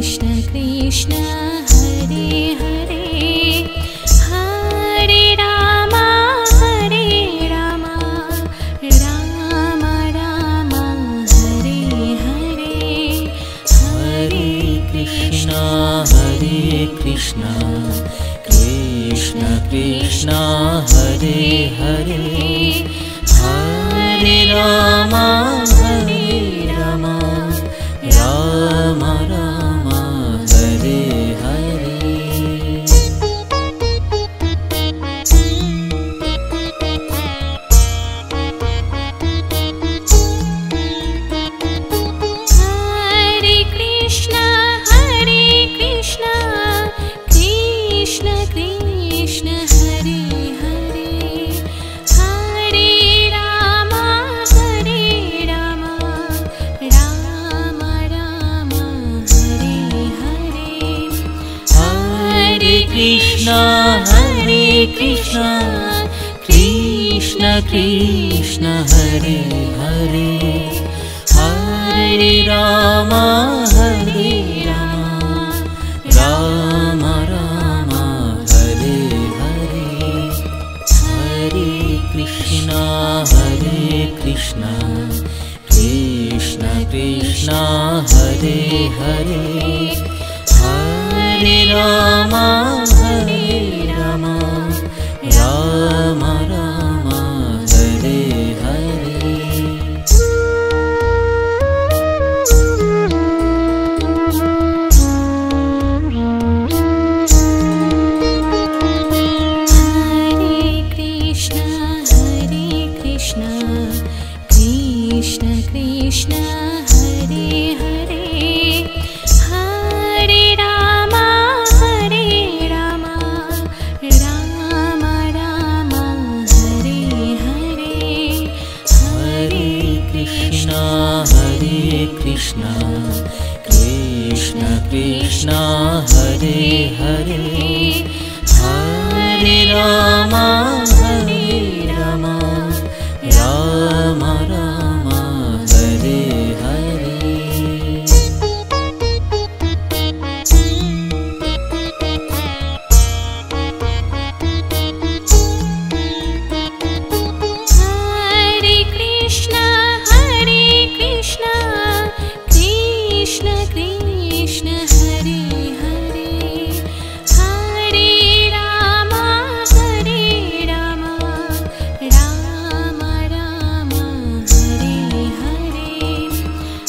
Krishna Hare Hare Hare Ram Ram Ram Hare Hare Hare Krishna Krishna Krishna Hare Hare Hare Ram Ram Ram Hare Hare Hare Krishna Krishna Krishna Hare Hare Hare Ram Ram Ram Hare Hare Hare Krishna Krishna Krishna Hare Hare Hare Ram Ram Ram Hare Hare Hare Krishna Krishna Krishna Hare Hare Hare Ram Ram Ram Hare Hare Krishna Krishna Hare Hare Hare Ram Ram Ram Hare Hare Hare Krishna Krishna Krishna Hare Hare Hare Ram Ram Ram Hare Hare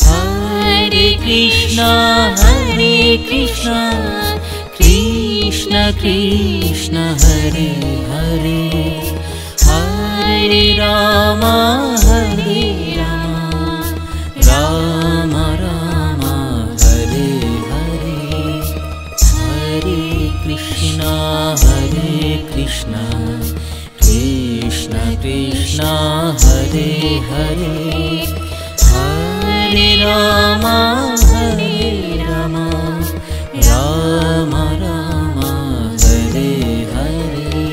Hare Krishna Krishna Krishna Hare Hare Hare Ram Ram Ram Hare Hare Hare Krishna Krishna Hare Hare Hare Ram Ram Hare Hare Hare Krishna Krishna Hare Hare Hare Ram Ram Hare Hare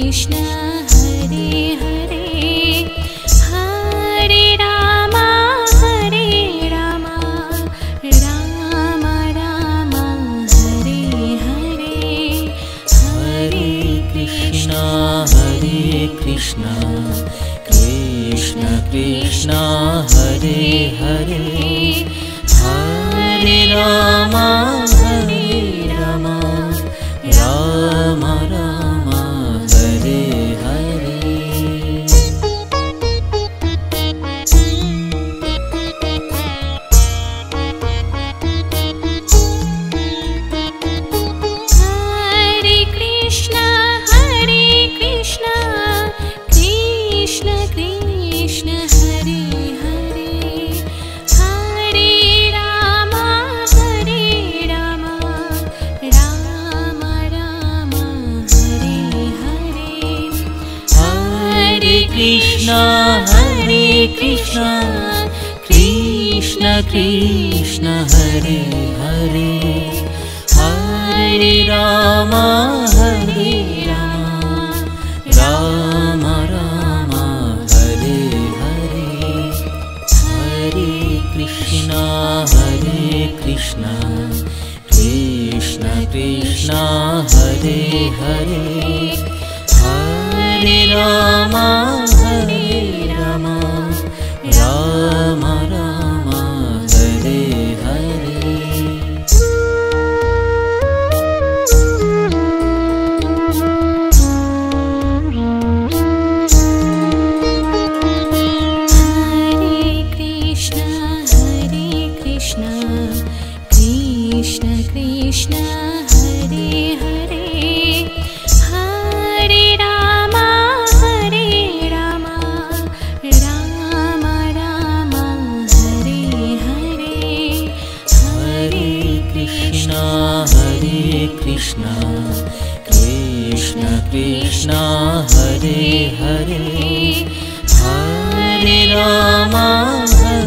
Krishna Hare Hare Hare Ram Ram Hare Hare Hare Krishna Krishna Hare Hare Hare Ram Ram Hare Hare Hare Krishna Krishna Hare Hare Hare Ram Krishna Krishna Krishna Hare Hare Hare Ram Ram Ram Hare Hare Hare Krishna Krishna Krishna Hare Hare Hare Ram Ram Ram Hare Hare Krishna Krishna Hare Hare Hare Rama Rama Rama Hare Hare Hare Krishna Krishna Krishna Hare Hare Hare Rama Rama Hare Hare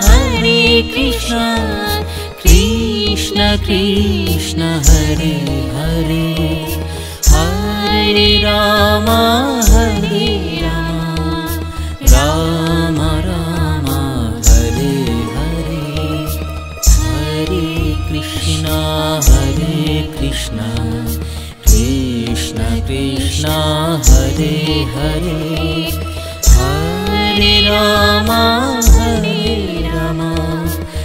Hare Krishna Krishna Krishna Hare Hare Hare Rama Rama Rama Hare Hare Hare Krishna Krishna Krishna Hare Hare Hare Rama Rama Hare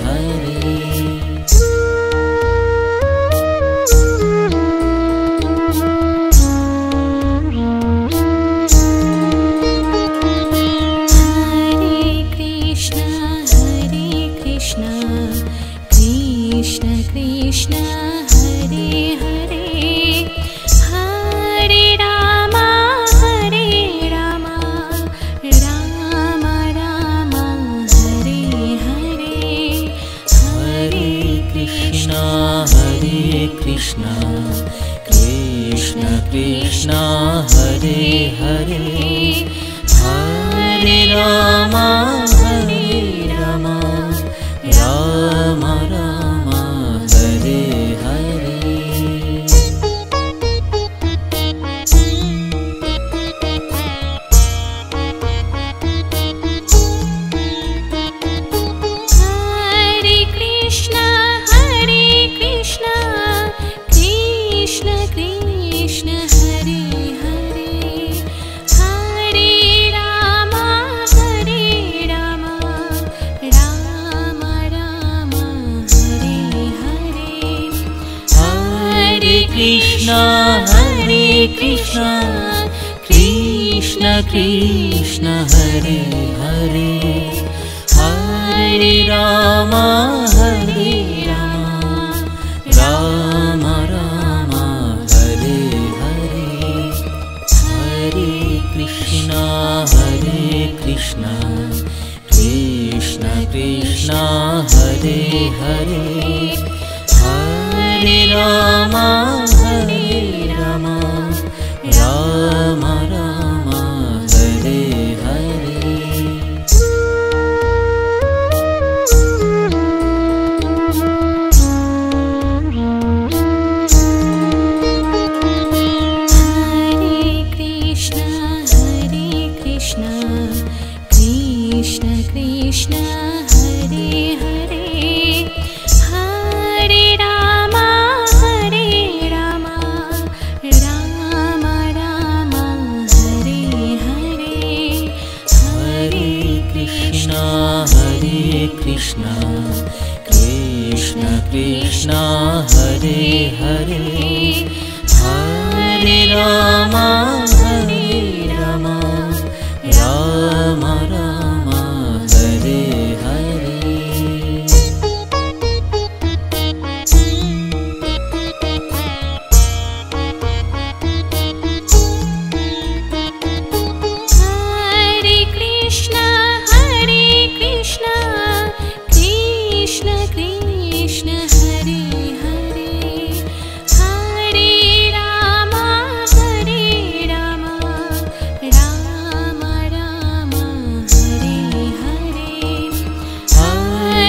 Hare Hare Krishna Krishna Hare Hare Hare Rama Rama Hare Hare Hare Krishna Krishna Hare Hare Hare Rama Rama Rama Hare Hare Hare Krishna Krishna Hare Hare Hare Rama Rama Hare Hare Hare Krishna Krishna Hare Hare Hare Rama Rama Rama Hare Hare Hare Krishna Krishna Hare Hare Hare Rama Rama Hare Hare Hare Krishna Krishna Hare Hare Hare Rama Rama Hare Hare Hare Krishna Krishna Hare Hare Hare Rama Rama Rama Hare Hare Hare Krishna Krishna Krishna Hare Hare Hare Rama Rama Rama Hare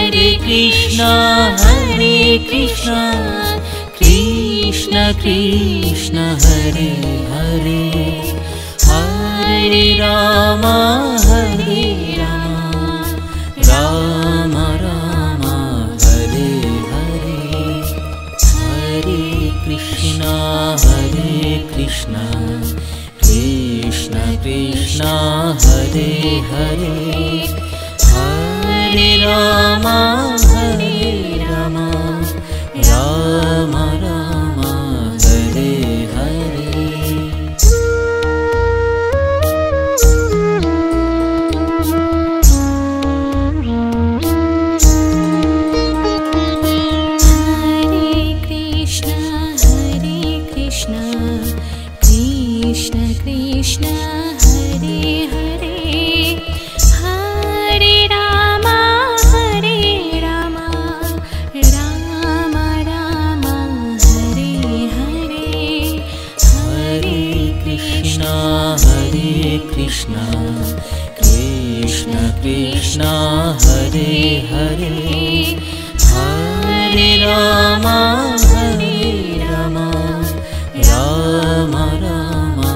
Hare Krishna Hare Krishna Krishna Krishna Hare Hare Hare Rama Rama Rama Hare Hare Hare Krishna Krishna Krishna Hare Hare Hare Rama Rama Hare Hare Krishna Hare Hare Hare Rama Rama Rama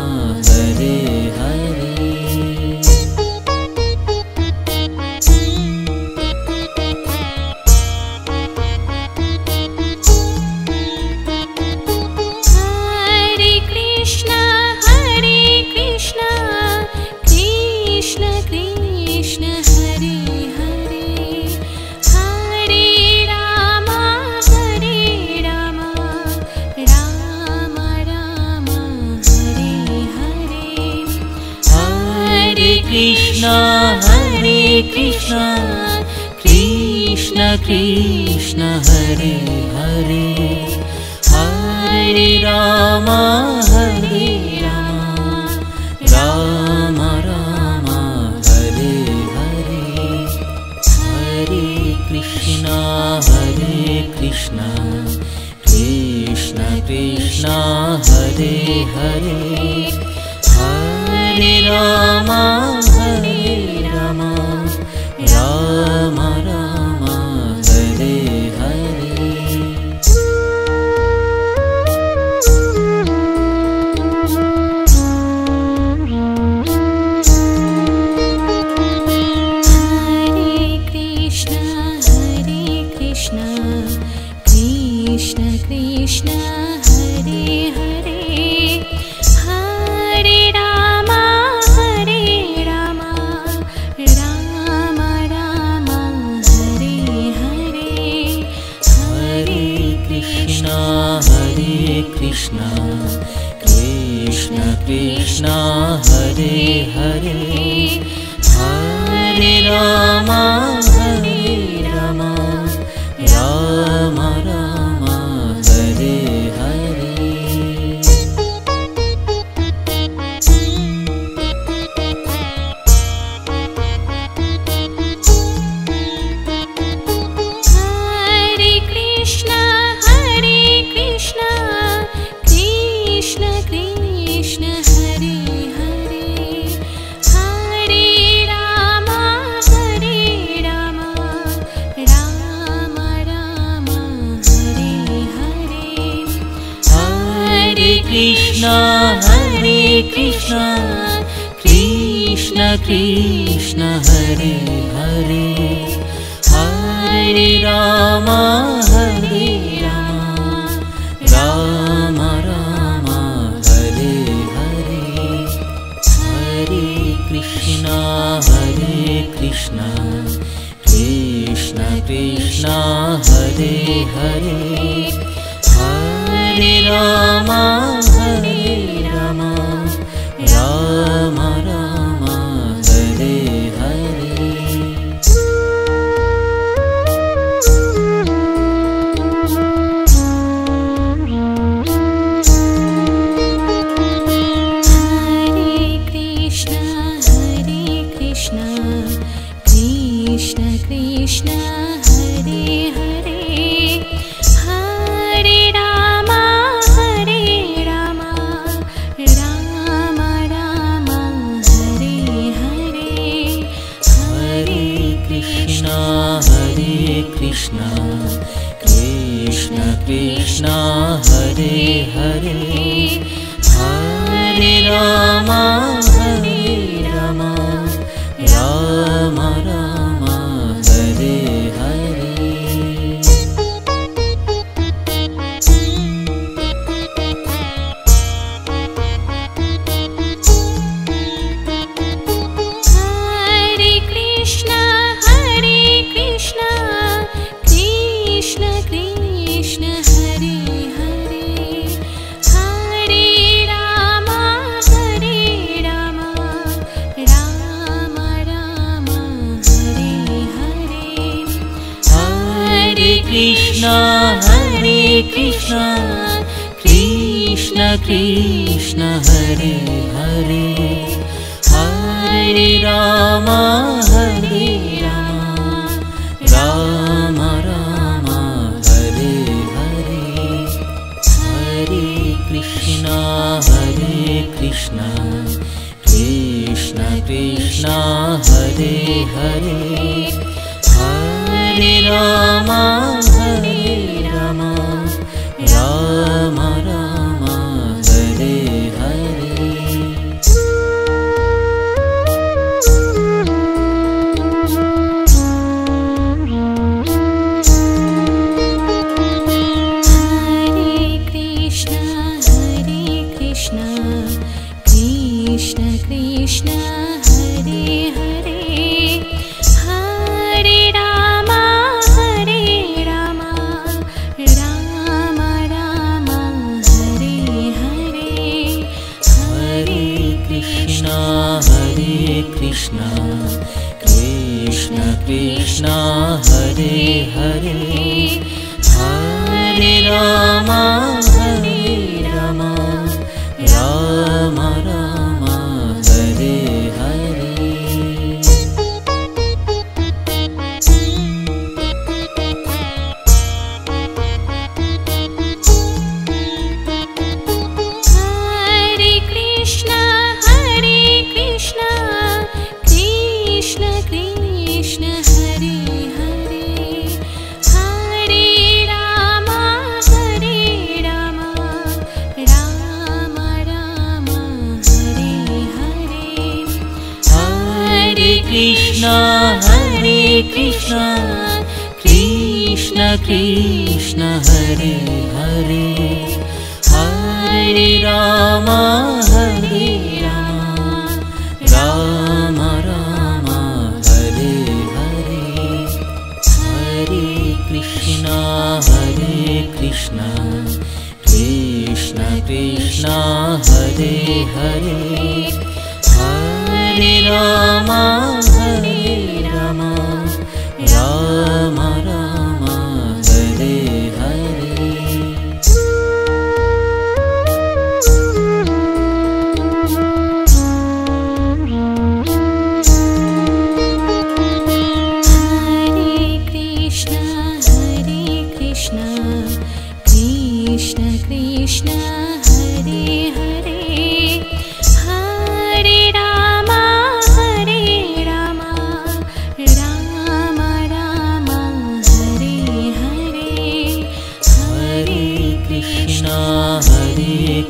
Hare Hare Hare Krishna Krishna Krishna Hare Hare Hare Rama Rama Hare Hare Krishna Hare Krishna Krishna Krishna Hare Hare Hare Rama Rama Hare Hare Hare Krishna Krishna Krishna Hare Hare Hare Rama Rama Hare Hare Krishna Hare Hare Hare Rama Rama Hare Hare Hare Krishna Krishna Hare Hare Hare Rama Rama Hare Hare Krishna Hare Krishna Krishna Krishna Hare Hare Hare Rama Rama Hare Hare Hare Krishna Krishna Krishna Hare Hare Hare Rama Rama Rama Hare Hare Krishna Krishna Hare Hare Hare Rama Rama Rama Hare Hare Hare Krishna Krishna Krishna Hare Hare Hare Rama Rama Rama Hare Hare Hare Krishna Krishna Krishna Hare Hare Hare Rama Rama Rama Hare Hare Hare Krishna Krishna Krishna Hare Hare Hare Rama Rama Hare Hare Hare Krishna Krishna Krishna Hare Hare Hare Rama Rama Hare Hare Hare Krishna Krishna Hare Hare Hare Rama Rama Hare Hare Hare Krishna Krishna Hare Hare Hare Rama Rama Hare Hare Hare Krishna Krishna Hare Hare Hare Rama Rama Rama Hare Hare Hare Krishna Krishna Hare Hare Hare Rama Rama Hare Hare Hare Krishna Krishna Hare Hare Hare Rama Rama Hare Hare Hare Krishna Krishna Hare Hare Hare Rama Rama Rama Hare Hare Hare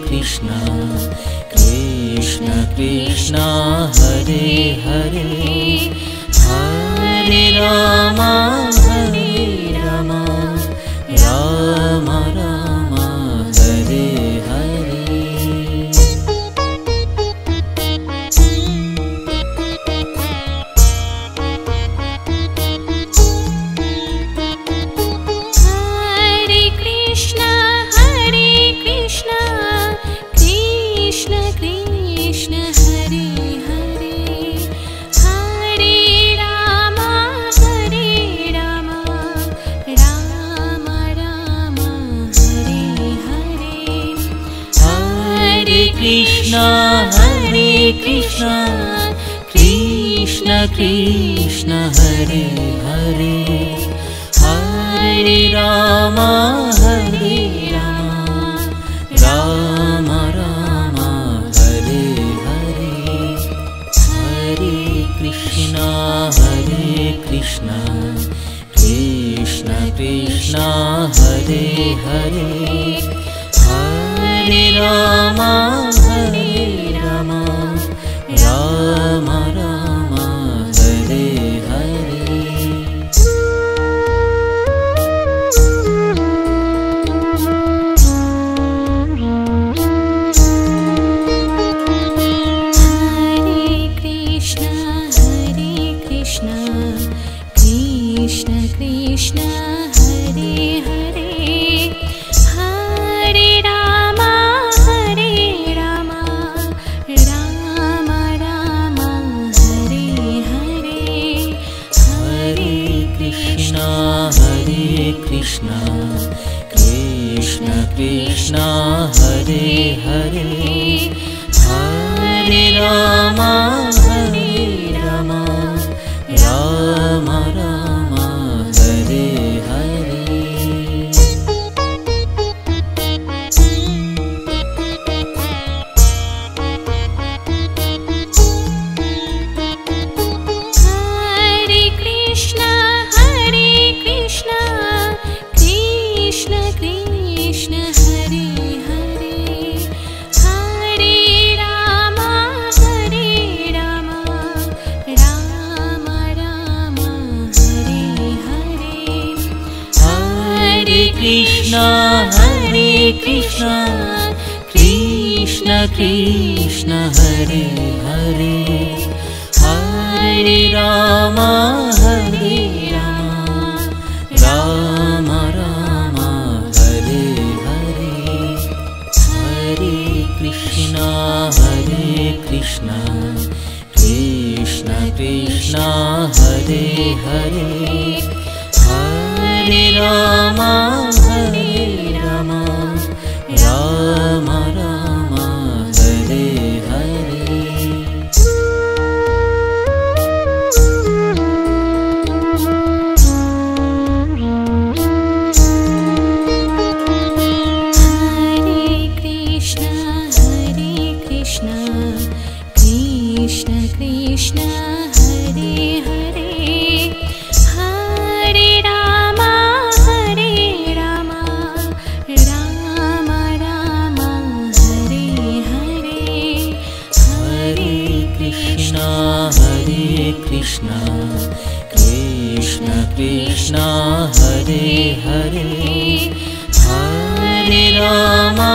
Krishna Krishna Hare Hare Hare Rama Rama Hare Hare Krishna Krishna Krishna Hare Hare Hare Rama Rama Rama Hare Hare Hare Krishna Krishna Krishna Hare Hare Hare Rama Rama Rama Hare Hare Krishna Hare Hare Hare Rama Rama Rama Hare Hare Hare Krishna Krishna Krishna Hare Hare Hare Rama Rama Hare Hare Hare Krishna Krishna Krishna Hare Hare Hare Rama Rama Rama Hare Hare Hare Krishna Krishna Hare Hare Hare Rama Rama Hare Hare Hare Krishna Krishna Hare Hare Hare Rama Rama Hare Hare Krishna Hare Hare Hare Rama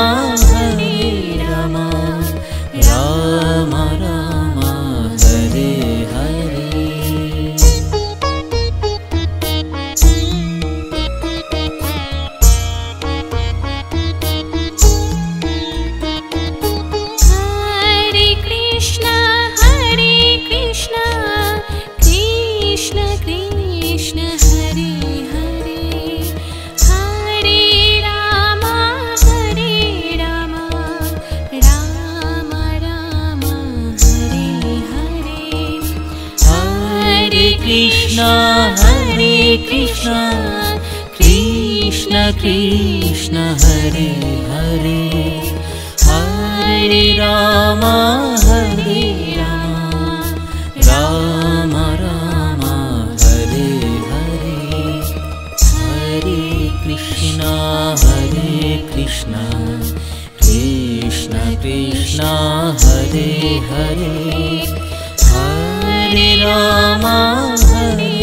Rama Rama Hare Hare Hare Krishna Krishna Hare Hare Hare Rama Rama Hare Hare Hare Krishna Krishna Hare Hare Hare Rama Rama Rama Hare Hare Hare Krishna Krishna Hare Hare Hare Rama Rama Hare Hare Hare Krishna Krishna Hare Hare Hare Rama Rama Hare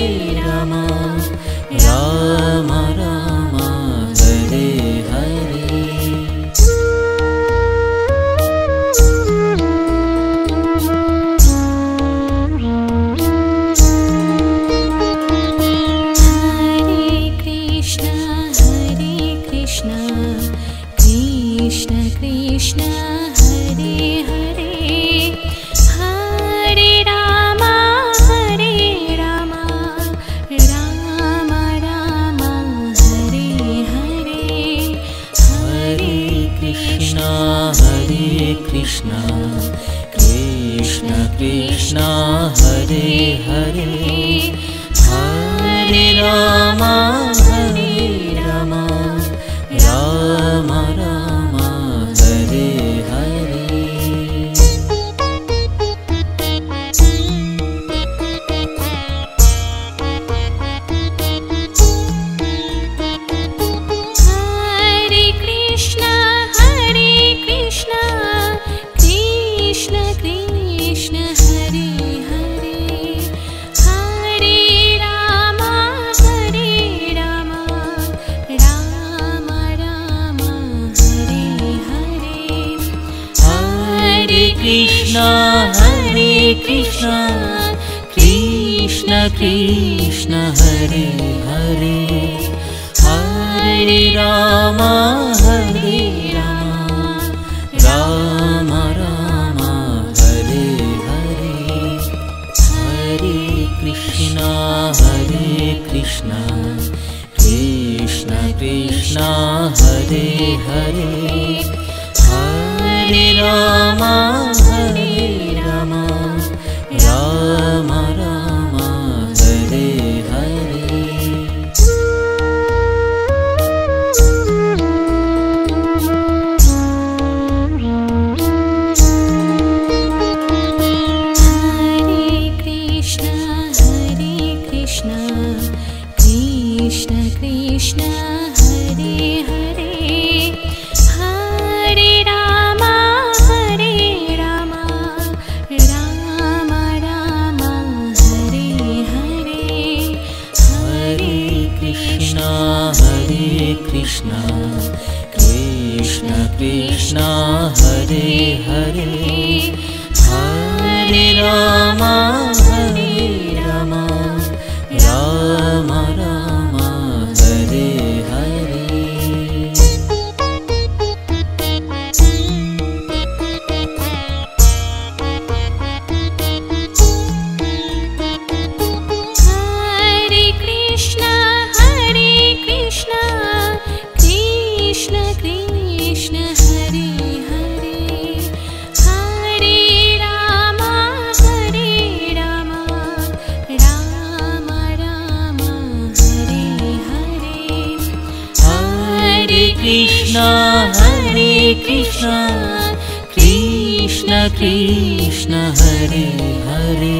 Hare Krishna Hare Hare Hare Rama Rama Krishna Krishna Krishna Hare Hare Hare Rama Rama Rama Hare Hare Krishna Hare Krishna Krishna Krishna Hare Hare Hare Rama Rama Rama Hare Hare Hare Krishna Krishna Krishna Hare Hare Hare Rama Rama Hare Hare Krishna Hare Hare Hare Rama Rama Rama Hare Hare Hare Krishna Krishna Krishna Hare Hare Hare Rama Rama Hare Hare Krishna Krishna Hare Hare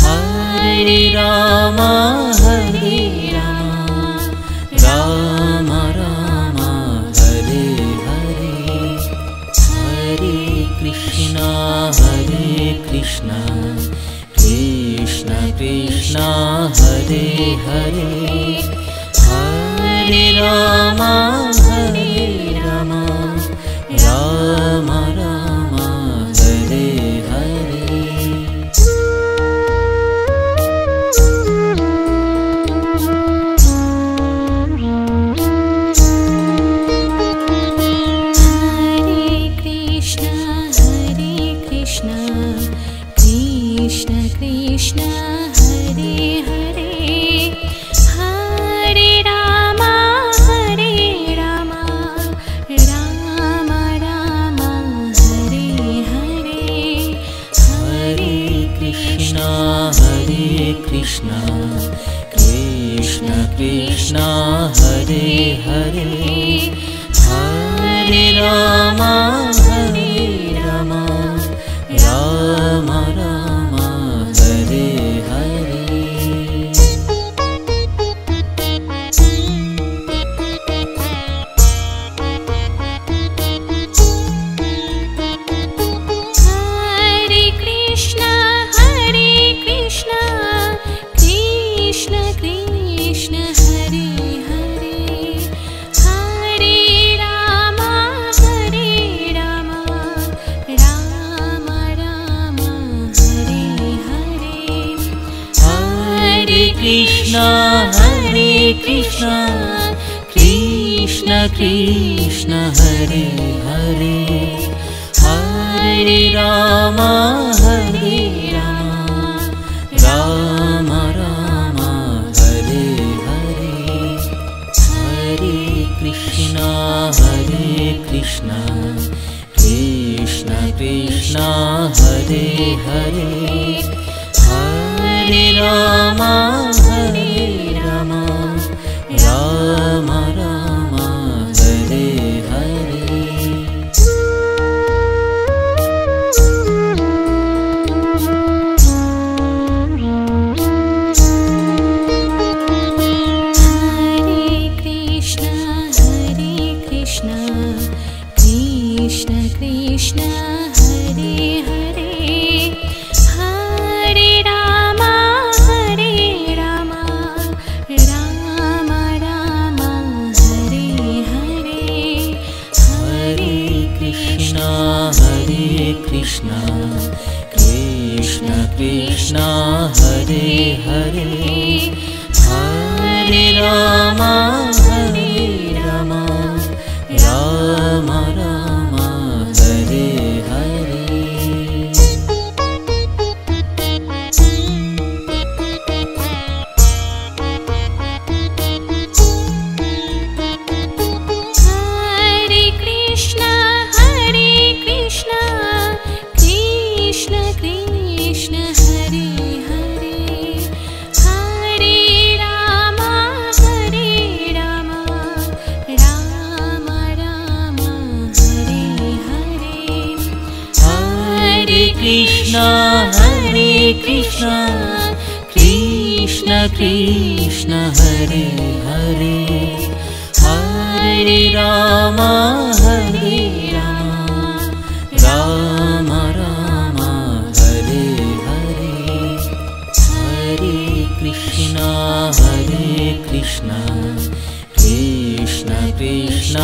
Hare Rama Rama Rama Hare Hare Hare Krishna Krishna Krishna Hare Hare Hare Rama Rama Hare Hare Hare Krishna Krishna Hare Hare Hare Rama Rama Hare Hare Krishna Hare Hare Hare Rama Rama Rama Hare Hare Hare Krishna Krishna Hare Hare Hare Rama Rama Hare Hare Krishna Hare Hare Hare Rama Rama Hare Hare Hare Krishna Krishna Hare Hare Hare Rama Rama Hare Hare Hare Krishna Krishna Hare Hare Hare Ram Ram Ram Hare Hare Krishna Krishna Hare Hare Hare Ram Ram Ram Hare Hare Hare Krishna Krishna Krishna Hare Hare Hare Ram Ram Ram Hare Hare Hare Krishna Krishna Krishna Hare Hare Hare Ram Ram Ram Hare Hare Hare Krishna Krishna Krishna Hare Hare Hare Ram Ram Ram Hare Hare Hare Krishna Krishna Krishna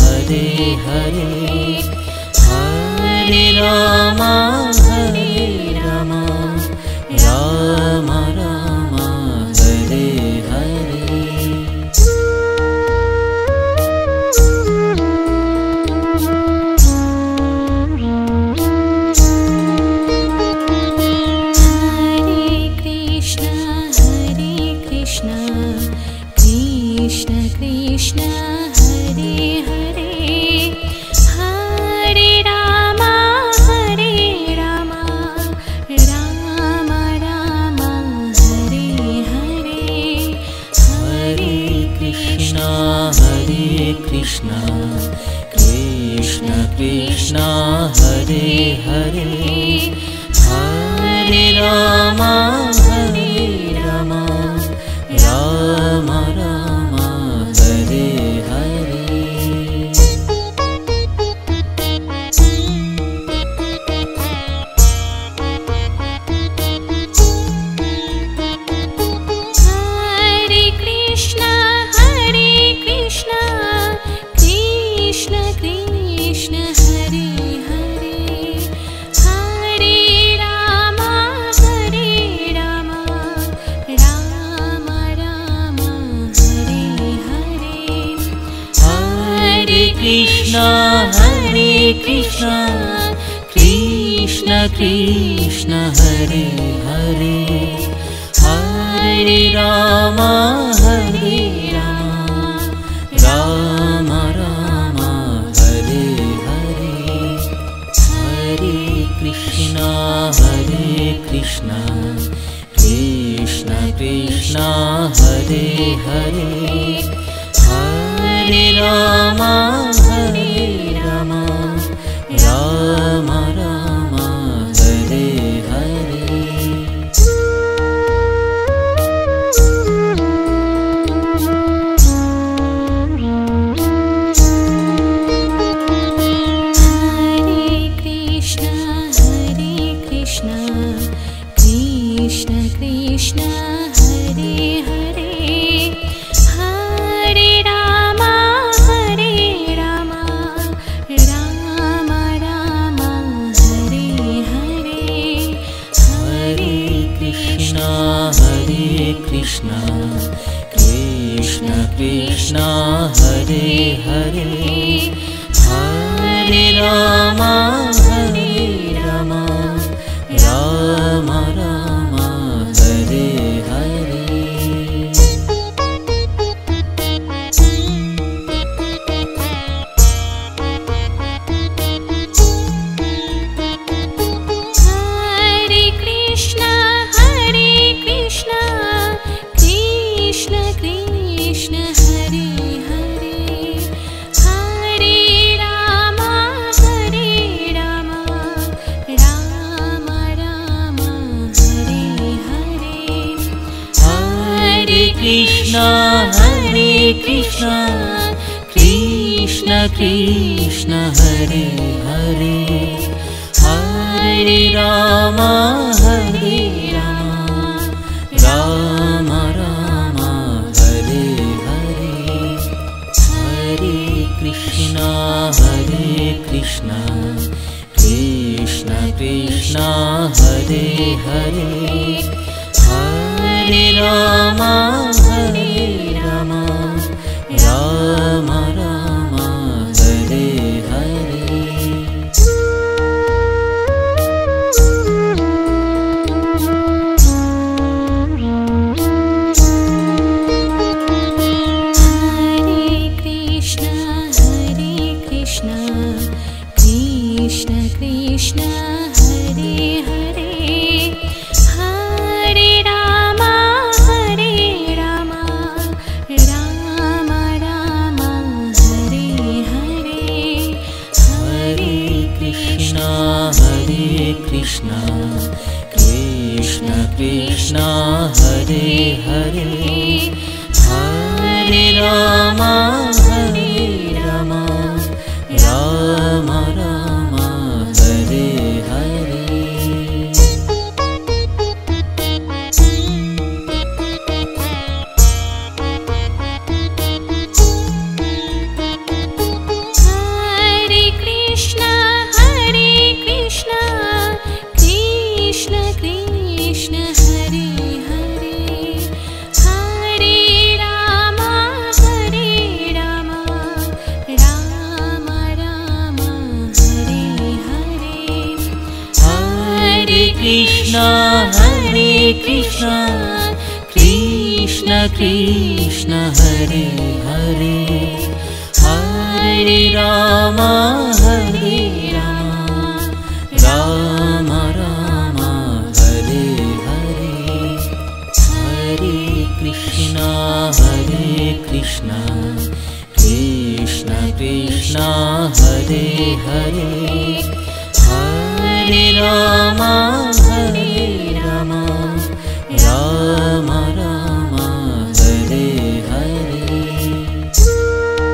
Hare Hare Hare Ram Ram Ram Hare Hare Hare Krishna Krishna Krishna Hare Hare Hare Ram Ram Ram Hare Hare Hare Krishna Krishna Krishna Hare Hare Hare Ram Ram Ram Hare Hare Hare Krishna Krishna Krishna Hare Hare Hare Ram Ram Ram Hare Hare Hare Krishna Krishna Hare Hare Hare Ram Ram Hare Hare Hare Krishna Krishna Hare Hare Hare Ram Ram Hare Hare Hare Krishna Krishna Hare Hare Hare Ram Ram Hare Hare Hare Krishna Krishna Hare Hare Hare Ram Ram Hare Hare Krishna Hare Krishna Krishna Krishna Hare Hare Hare Rama Hare Rama Rama Rama Hare Hare Hare Krishna Krishna Krishna Hare Hare Hare Rama Rama Rama Rama Hare Hare Krishna Hare Hare Hare Rama Hare Rama Rama Rama Hare Hare Hare Krishna Krishna Krishna Hare Hare Hare Rama Rama Rama Rama Hare Hare Hare Krishna Krishna Krishna Hare Hare Hare Rama Rama Rama Rama Hare Hare Hare Krishna Krishna Krishna Hare Hare Hare Rama Rama Rama Hare Hare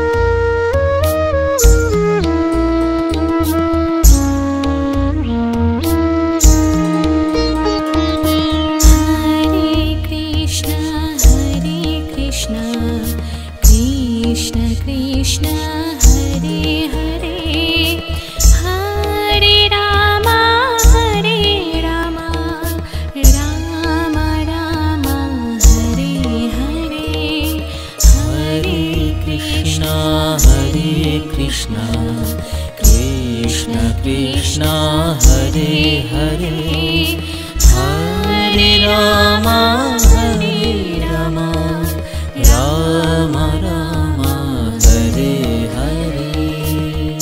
Hare Krishna Krishna Hare Hare Hare Rama Rama Rama Hare Hare Krishna Hare Hare Hare Rama Rama Rama Hare Hare Hare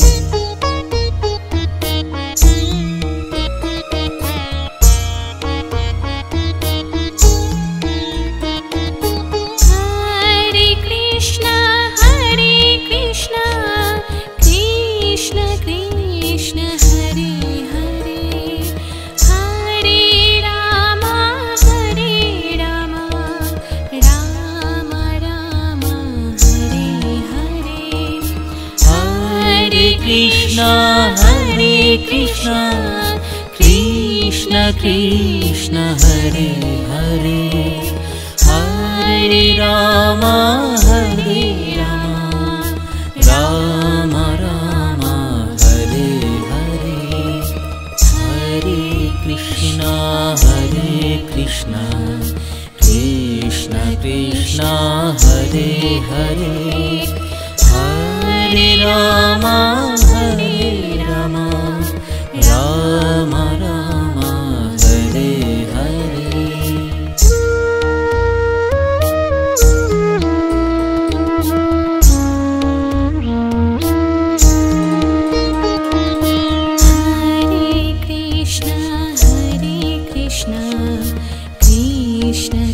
Krishna Krishna Hare Hare Hare Rama Rama Rama Hare Hare Hare Krishna Krishna Hare Hare Hare Rama Rama Rama Hare Hare Hare Krishna Krishna Hare Hare Hare Rama Rama Rama Hare Hare Hare Krishna Krishna Hare Hare Hare Rama Rama Hare Hare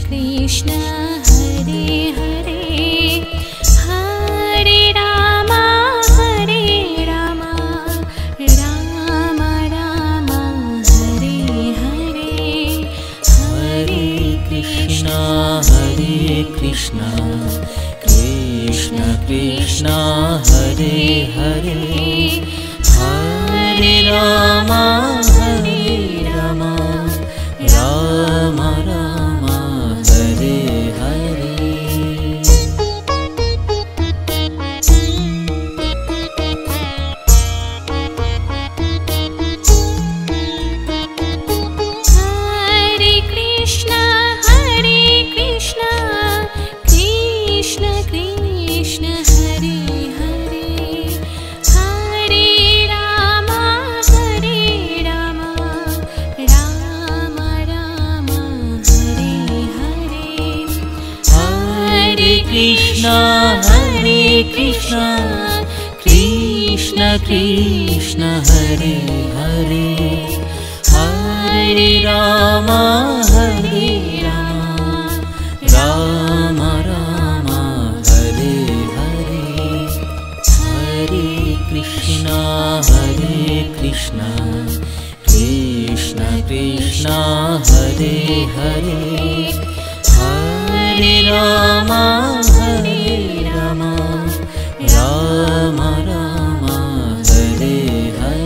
Krishna Hare Hare Hare Rama Rama Rama Krishna Krishna Krishna Hare Hare Hare Rama Rama Rama Hare Hare Krishna Hare Krishna Krishna Krishna Hare Hare Hare Rama Rama Rama Hare Hare Hare Krishna Krishna Krishna Hare Hare Hare Rama Rama Hare Hare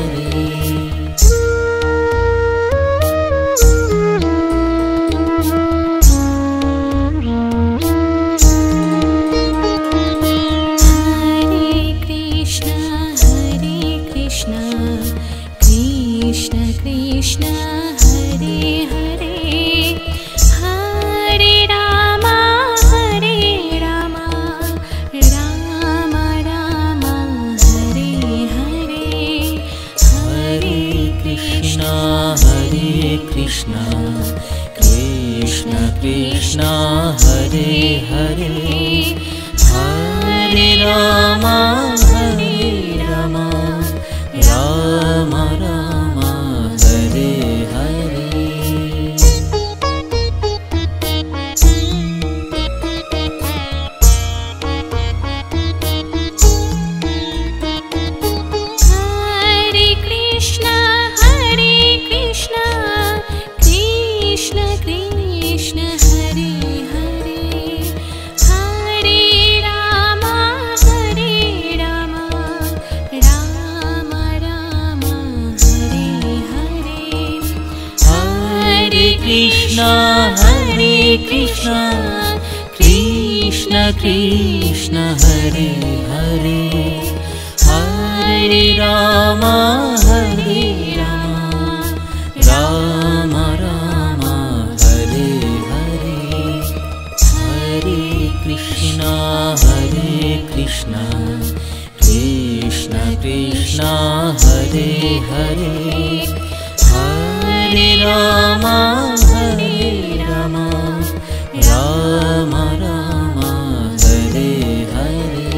Krishna Hare Hare Hare Rama Rama Rama Hare Hare Hare Krishna Krishna Krishna Hare Hare Hare Rama Rama Hare Hare Krishna Hare Krishna Krishna Krishna Hare Hare Hare Rama Rama Hare Hare Hare Krishna Krishna Krishna Hare Hare Hare Rama Rama Hare Hare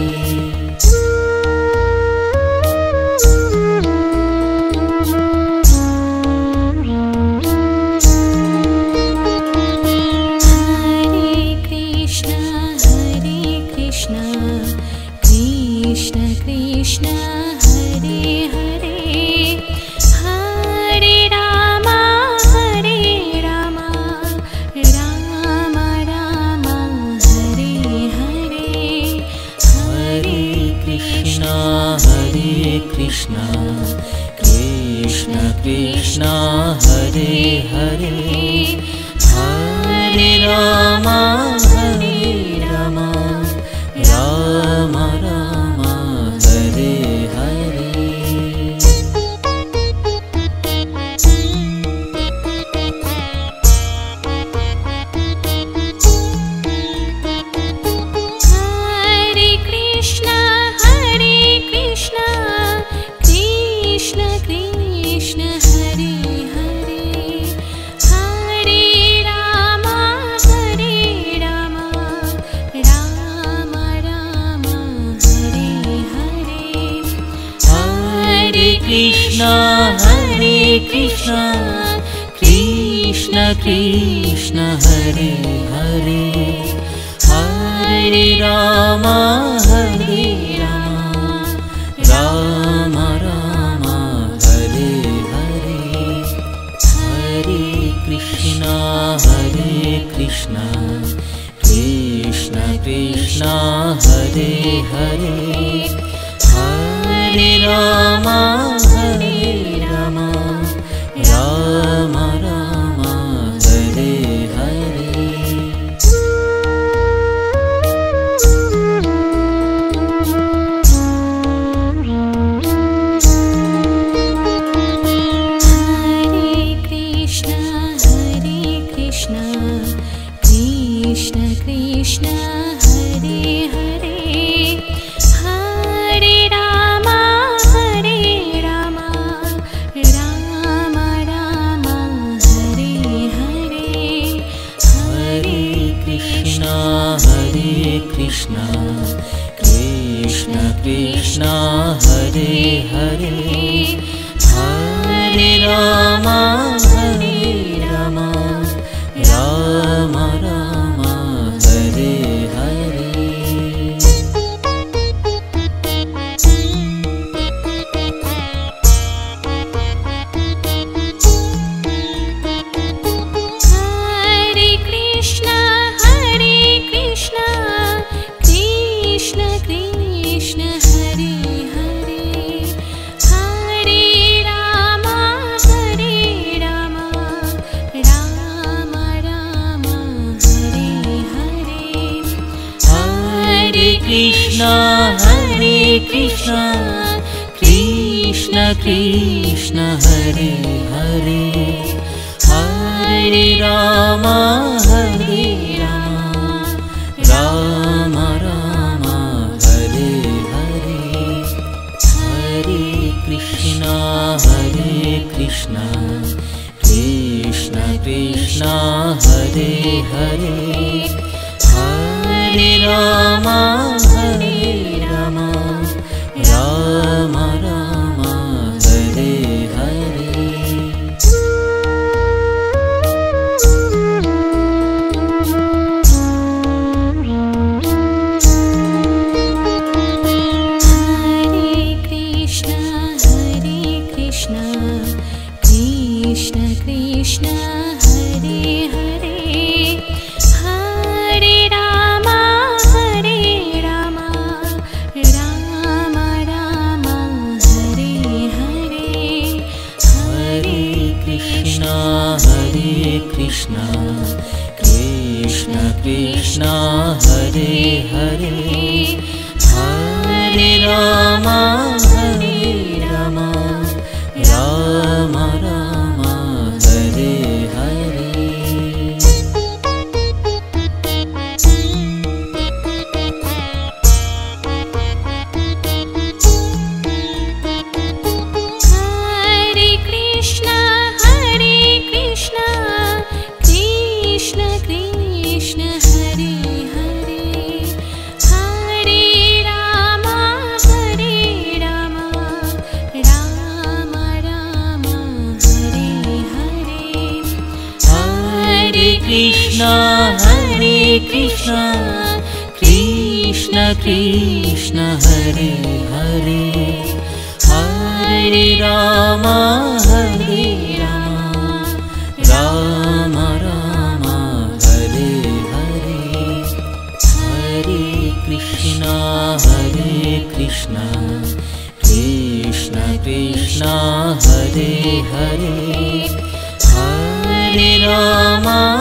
Krishna Hare Hare Hare Rama Rama Hare Hare Hare Krishna Krishna Krishna Hare Hare Hare Rama Rama Hare Hare Krishna Hare Krishna Krishna Krishna Hare Hare Hare Rama Rama Hare Hare Hare Krishna Krishna Krishna Hare Hare Hare Rama Rama Rama Hare Hare Krishna Krishna Hare Hare Hare Rama Rama Rama Hare Hare Hare Krishna Krishna Krishna Hare Hare Hare Rama Rama Hare Hare Hare Krishna Krishna Krishna Hare Hare Hare Rama Rama Rama Hare Hare Hare Krishna Krishna Krishna Hare Hare Hare Rama Rama Hare Hare Hare Krishna Krishna Hare Hare Hare Rama Rama Hare Hare Hare Krishna Krishna Hare Hare Hare Rama Rama Rama Hare Hare Hare Krishna Krishna Hare Hare Hare Rama Rama Hare Hare Hare Krishna Krishna Hare Hare Hare Rama Rama Rama Hare Hare Hare Krishna Krishna Hare Hare Hare Rama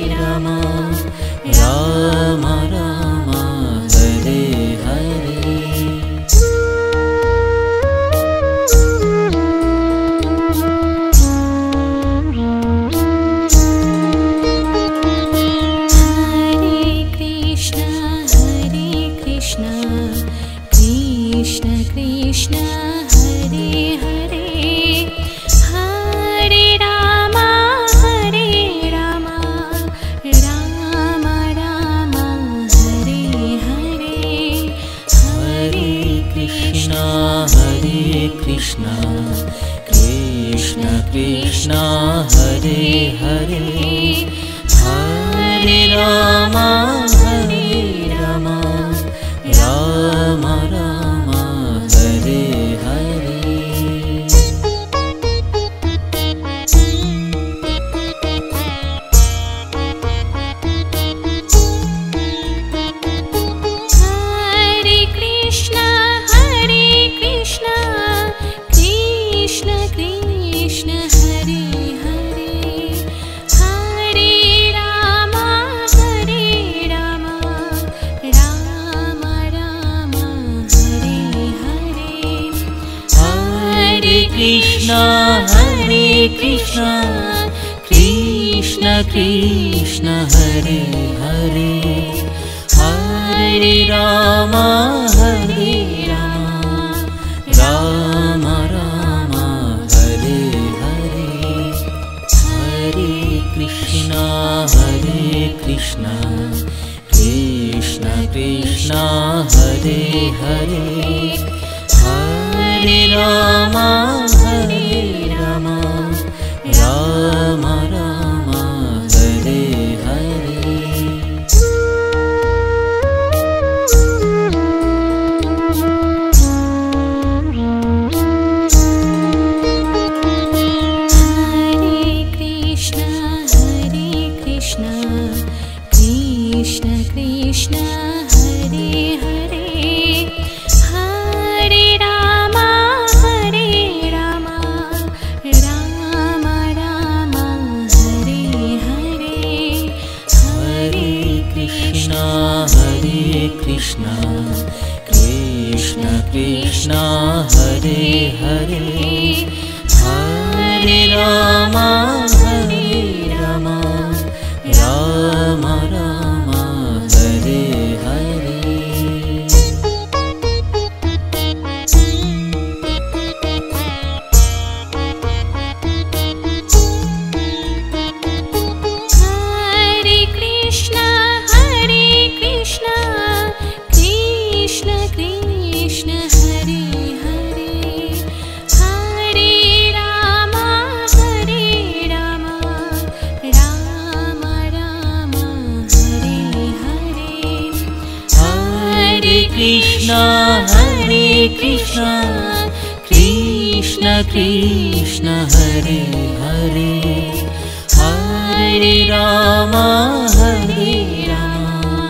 Rama Hare Hare Hare Krishna Krishna Hare Hare Hare Rama Rama Hare Hare Hare Krishna Krishna Hare Hare Hare Rama Rama Rama Hare Hare Hare Krishna Krishna Hare Hare Hare Rama Rama Hare Hare Krishna Krishna Krishna Hare Hare Hare Rama Hare Rama Rama Rama Hare Hare Hare Krishna Krishna Krishna Hare Hare Hare Rama Rama Rama Rama Hare Hare Krishna Krishna Hare Hare Hare Rama Rama Rama Rama Hare Hare Hare Krishna Krishna Krishna Hare Hare Hare Rama Rama Rama Rama Hare Hare Hare Krishna Krishna Krishna Hare Hare Hare Rama Rama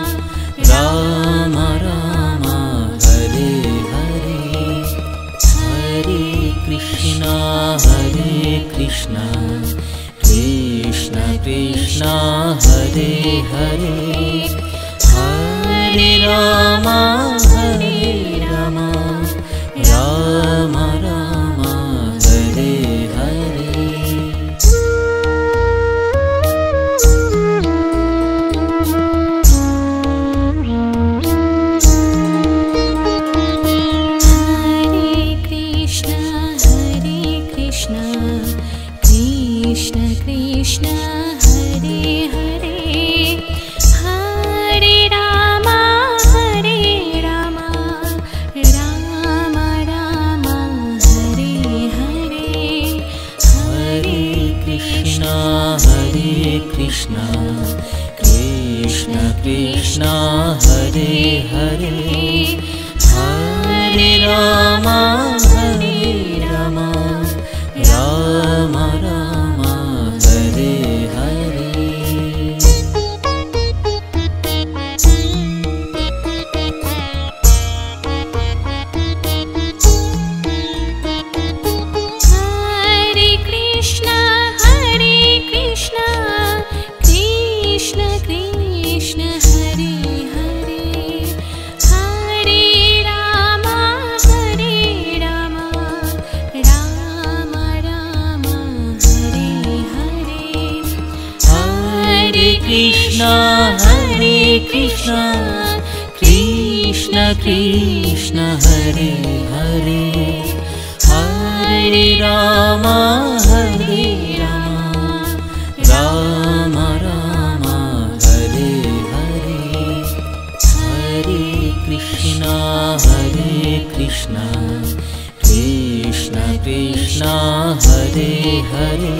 Rama Rama Hare Hare Hare Krishna Krishna Krishna Hare Hare Hare Rama Rama Rama Hare Hare Hare Krishna Krishna Hare Hare Hare Rama Rama Rama Hare Hare Krishna Hare Hare Hare Rama Rama Rama Rama Hare Hare Hare Krishna Krishna Hare Hare Hare Rama Rama Rama Hare Hare Hare Krishna Krishna Hare Hare Hare Rama Rama Rama Rama Hare Hare Hare Krishna Krishna Hare Hare Hare Rama Rama Rama Hare Hare Hare Krishna Krishna Hare Hare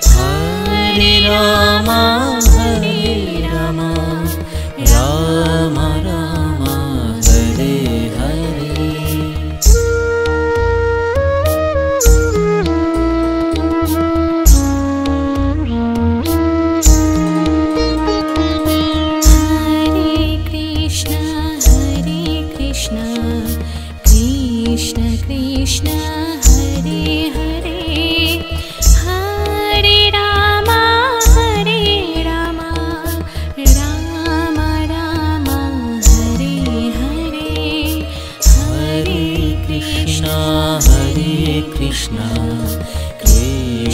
Hare Rama Rama Hare Hare Krishna Hare Hare Hare Rama Rama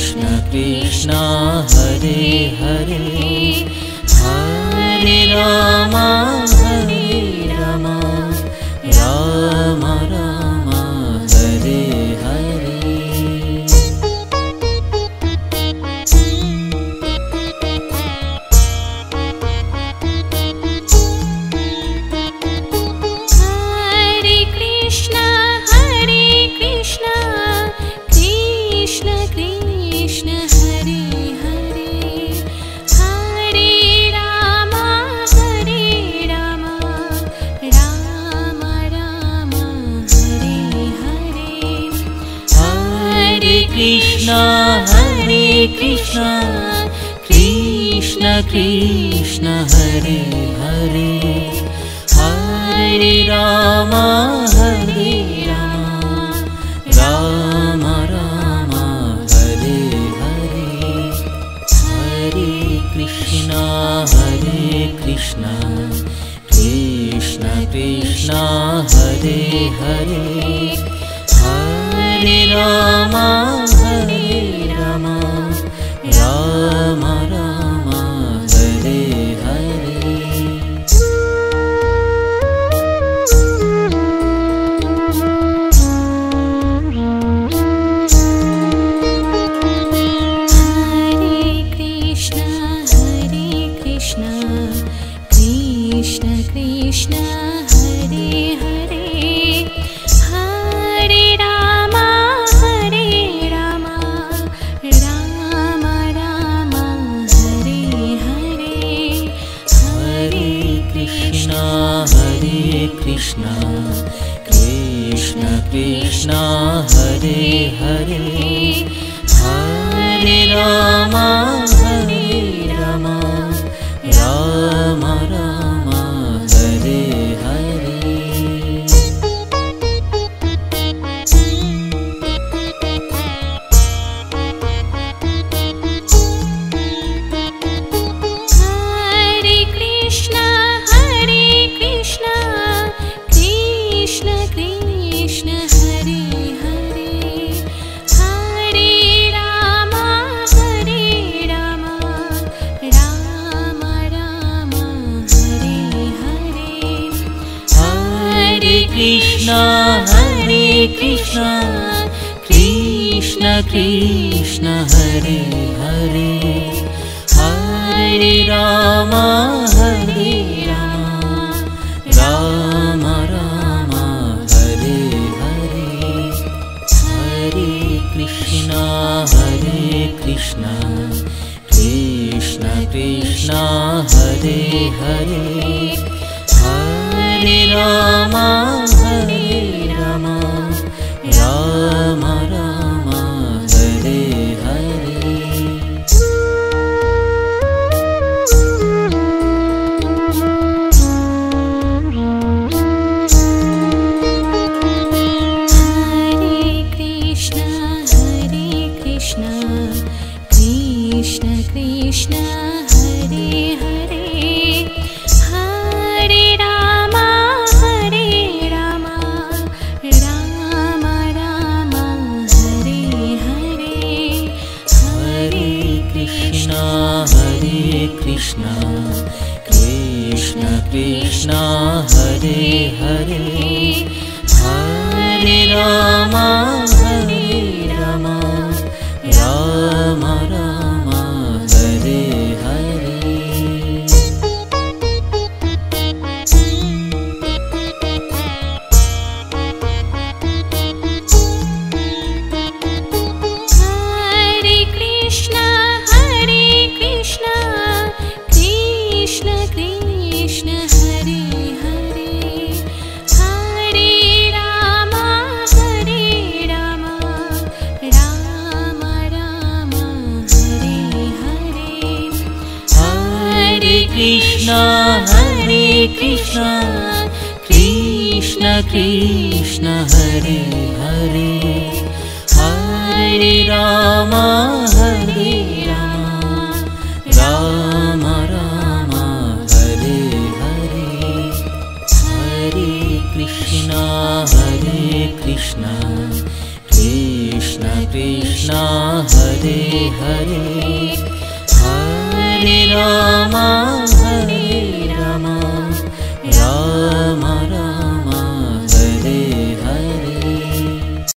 Krishna Krishna Hare Hare Hare Rama Rama Rama Hare Hare Krishna Hare Krishna Krishna Krishna Hare Hare Hare Rama Rama Rama Hare Hare Hare Krishna Krishna Krishna Hare Hare Hare Rama Rama Hare Hare Krishna Hare Hare Hare Rama Rama Rama Hare Hare Hare Krishna Krishna Krishna Hare Hare Hare Rama Rama Hare Hare Krishna Hare Krishna Krishna Krishna Hare Hare Hare Rama Rama Hare Hare Hare Krishna Krishna Krishna Hare Hare Hare Rama Rama Hare Hare Krishna Hare Hare Hare Rama Rama Hare Hare Hare Krishna Krishna Hare Hare Hare Rama Rama Hare Hare Krishna Hare Krishna Krishna Krishna Hare Hare Hare Rama Rama Hare Hare Hare Krishna Krishna Krishna Krishna Hare Hare Hare Ram Hare